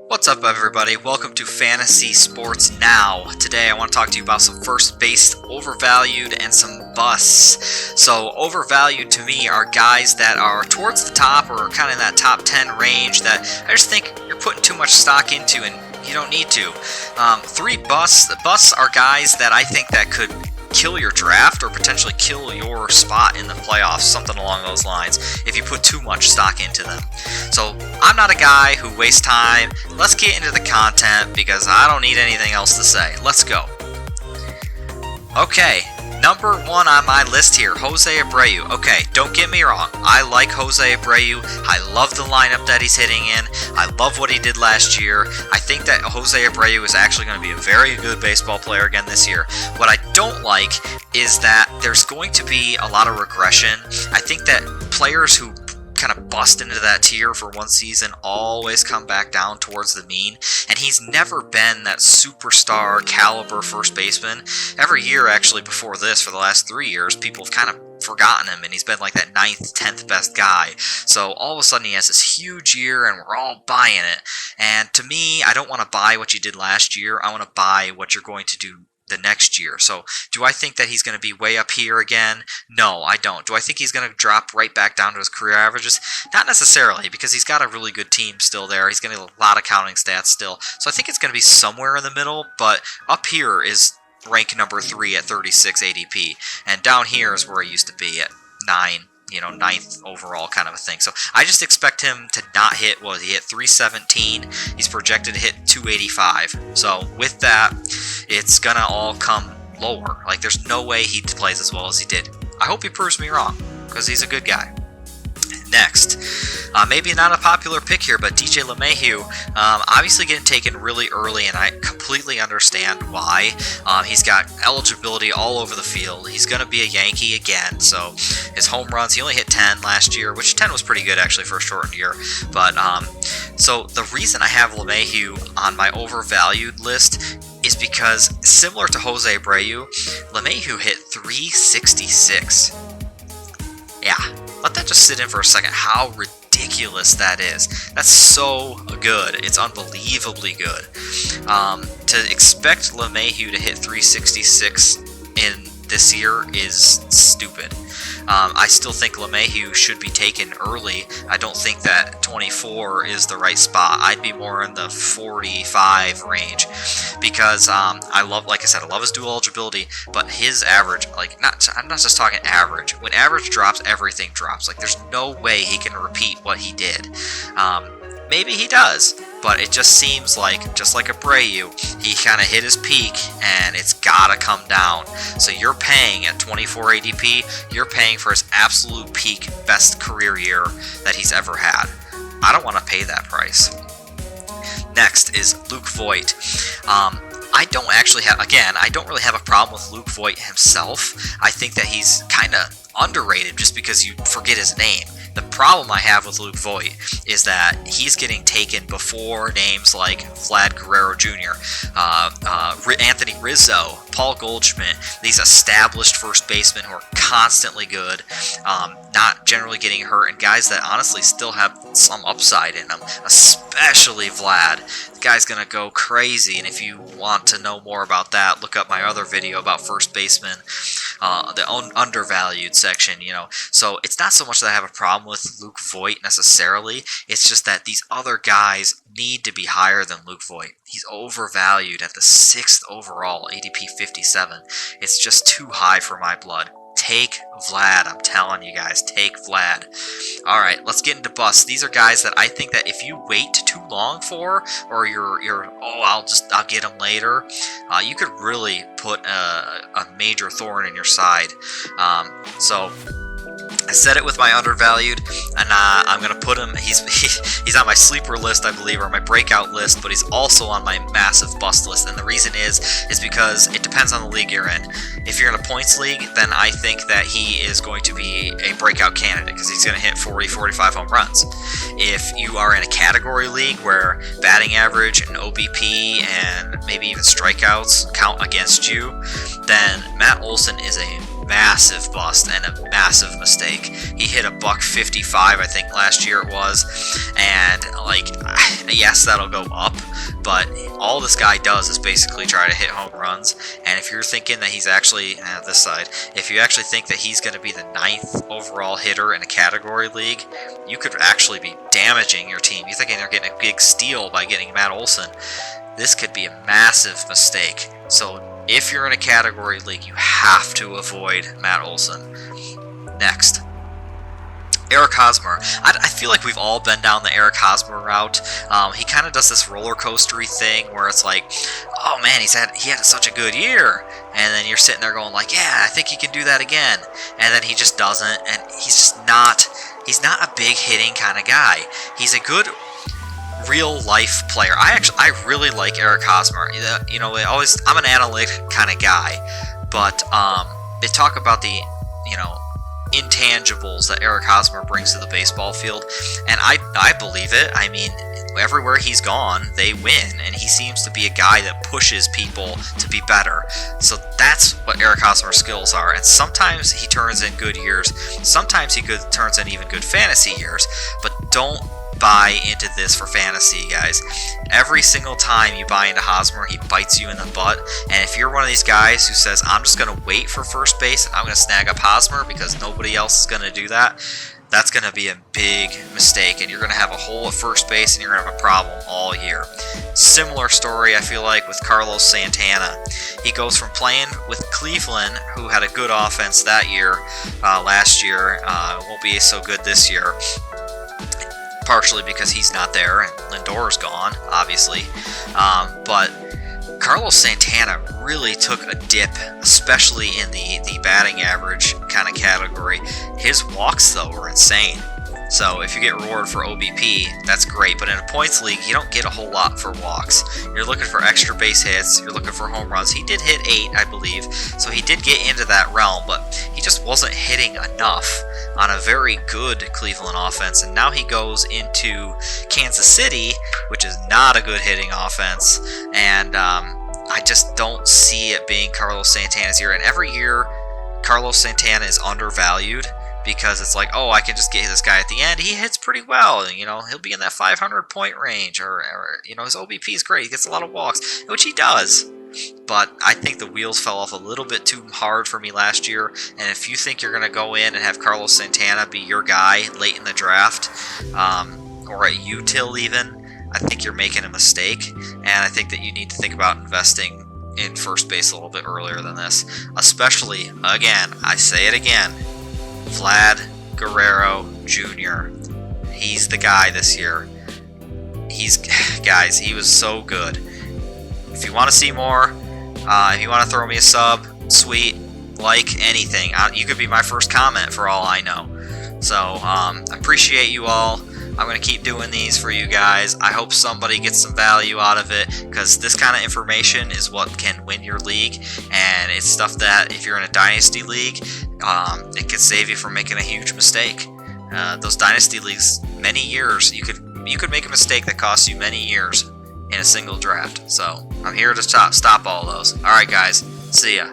What's up, everybody? Welcome to Fantasy Sports Now. Today I want to talk to you about some first base overvalued and some busts. So overvalued to me are guys that are towards the top or kind of in that top 10 range that I just think you're putting too much stock into and you don't need to. Three busts. The busts are guys that I think that could kill your draft or potentially kill your spot in the playoffs, something along those lines, if you put too much stock into them. So I'm not a guy who wastes time. Let's get into the content because I don't need anything else to say. Let's go. Okay, number one on my list here, Jose Abreu. Okay, don't get me wrong. I like Jose Abreu. I love the lineup that he's hitting in. I love what he did last year. I think that Jose Abreu is actually going to be a very good baseball player again this year. What I don't like is that there's going to be a lot of regression. I think that players who kind of bust into that tier for one season always come back down towards the mean, and he's never been that superstar caliber first baseman. Every year actually before this, for the last 3 years, people have kind of forgotten him, and he's been like that 9th, 10th best guy. So all of a sudden he has this huge year and we're all buying it. And to me, I don't want to buy what you did last year. I want to buy what you're going to do the next year. So do I think that he's going to be way up here again? No, I don't. Do I think he's going to drop right back down to his career averages? Not necessarily, because he's got a really good team still there. He's getting a lot of counting stats still. So I think it's going to be somewhere in the middle, but up here is rank number 3 at 36 ADP, and down here is where he used to be at 9. 9th overall kind of a thing. So I just expect him to not hit, well, he hit 317. He's projected to hit 285. So with that, it's going to all come lower. Like, there's no way he plays as well as he did. I hope he proves me wrong, because he's a good guy. Next, maybe not a popular pick here, but DJ LeMahieu, obviously getting taken really early, and I completely understand why. He's got eligibility all over the field. He's going to be a Yankee again, so his home runs, he only hit 10 last year, which 10 was pretty good actually for a shortened year. But so the reason I have LeMahieu on my overvalued list is because, similar to Jose Abreu, LeMahieu hit 366. Yeah. Let that just sit in for a second, how ridiculous that is. That's so good. It's unbelievably good. To expect LeMahieu to hit 366 in this year is stupid. I still think LeMahieu should be taken early. I don't think that 24 is the right spot. I'd be more in the 45 range because I love, like I said, I love his dual eligibility, but his average, I'm not just talking average. When average drops, everything drops. Like, there's no way he can repeat what he did. Maybe he does, but it just seems like, just like Abreu, he kind of hit his peak, and it's got to come down. So you're paying at 24 ADP, you're paying for his absolute peak best career year that he's ever had. I don't want to pay that price. Next is Luke Voit. I don't really have a problem with Luke Voit himself. I think that he's kind of underrated just because you forget his name. The problem I have with Luke Voit is that he's getting taken before names like Vlad Guerrero Jr., Anthony Rizzo, Paul Goldschmidt, these established first basemen who are constantly good, not generally getting hurt, and guys that honestly still have some upside in them, especially Vlad. The guy's going to go crazy, and if you want to know more about that, look up my other video about first baseman, the undervalued section, So it's not so much that I have a problem with Luke Voit necessarily, it's just that these other guys need to be higher than Luke Voit. He's overvalued at the 6th overall, ADP 57. It's just too high for my blood. Take Vlad, I'm telling you guys, take Vlad. Alright, let's get into busts. These are guys that I think that if you wait too long for, or I'll get him later, you could really put a major thorn in your side. So I said it with my undervalued, and I'm going to put him, he's on my sleeper list, I believe, or my breakout list, but he's also on my massive bust list, and the reason is because it depends on the league you're in. If you're in a points league, then I think that he is going to be a breakout candidate, because he's going to hit 40, 45 home runs. If you are in a category league where batting average and OBP and maybe even strikeouts count against you, then Matt Olson is a massive bust and a massive mistake. He hit a $155, I think last year it was, and like, yes, that'll go up, but all this guy does is basically try to hit home runs. And if you're thinking that he's actually this side, if you actually think that he's going to be the 9th overall hitter in a category league, you could actually be damaging your team. You're thinking you're getting a big steal by getting Matt Olson. This could be a massive mistake. So if you're in a category league, you have to avoid Matt Olson. Next, Eric Hosmer. I feel like we've all been down the Eric Hosmer route. He kind of does this roller coastery thing where it's like, oh man, he had such a good year, and then you're sitting there going like, yeah, I think he can do that again, and then he just doesn't, and he's not a big hitting kind of guy. He's a good real life player. I really like Eric Hosmer. You know, I'm an analytic kind of guy, but they talk about the, you know, intangibles that Eric Hosmer brings to the baseball field, and I believe it. I mean, everywhere he's gone, they win, and he seems to be a guy that pushes people to be better. So that's what Eric Hosmer's skills are, and sometimes he turns in good years, sometimes he turns in even good fantasy years, but don't buy into this for fantasy, guys. Every single time you buy into Hosmer, he bites you in the butt. And if you're one of these guys who says, I'm just going to wait for first base and I'm going to snag up Hosmer because nobody else is going to do that, that's going to be a big mistake, and you're going to have a hole at first base and you're going to have a problem all year. Similar story, I feel like, with Carlos Santana. He goes from playing with Cleveland, who had a good offense that year, last year, won't be so good this year, partially because he's not there and Lindor's gone, obviously. But Carlos Santana really took a dip, especially in the batting average kind of category. His walks, though, were insane. So if you get rewarded for OBP, that's great. But in a points league, you don't get a whole lot for walks. You're looking for extra base hits. You're looking for home runs. He did hit 8, I believe. So he did get into that realm, but he just wasn't hitting enough on a very good Cleveland offense. And now he goes into Kansas City, which is not a good hitting offense. And I just don't see it being Carlos Santana's year. And every year, Carlos Santana is undervalued, because it's like, oh, I can just get this guy at the end. He hits pretty well. You know, he'll be in that 500-point range, or you know, his OBP is great. He gets a lot of walks, which he does. But I think the wheels fell off a little bit too hard for me last year. And if you think you're going to go in and have Carlos Santana be your guy late in the draft, or at util even, I think you're making a mistake. And I think that you need to think about investing in first base a little bit earlier than this. Especially, again, I say it again, Vlad Guerrero Jr. He's the guy this year. Guys, he was so good. If you want to see more, if you want to throw me a sub, sweet, like, anything, you could be my first comment for all I know. So, I appreciate you all. I'm going to keep doing these for you guys. I hope somebody gets some value out of it, because this kind of information is what can win your league, and it's stuff that if you're in a dynasty league, it could save you from making a huge mistake. Those dynasty leagues, many years, you could make a mistake that costs you many years in a single draft. So I'm here to stop all those. All right, guys, see ya.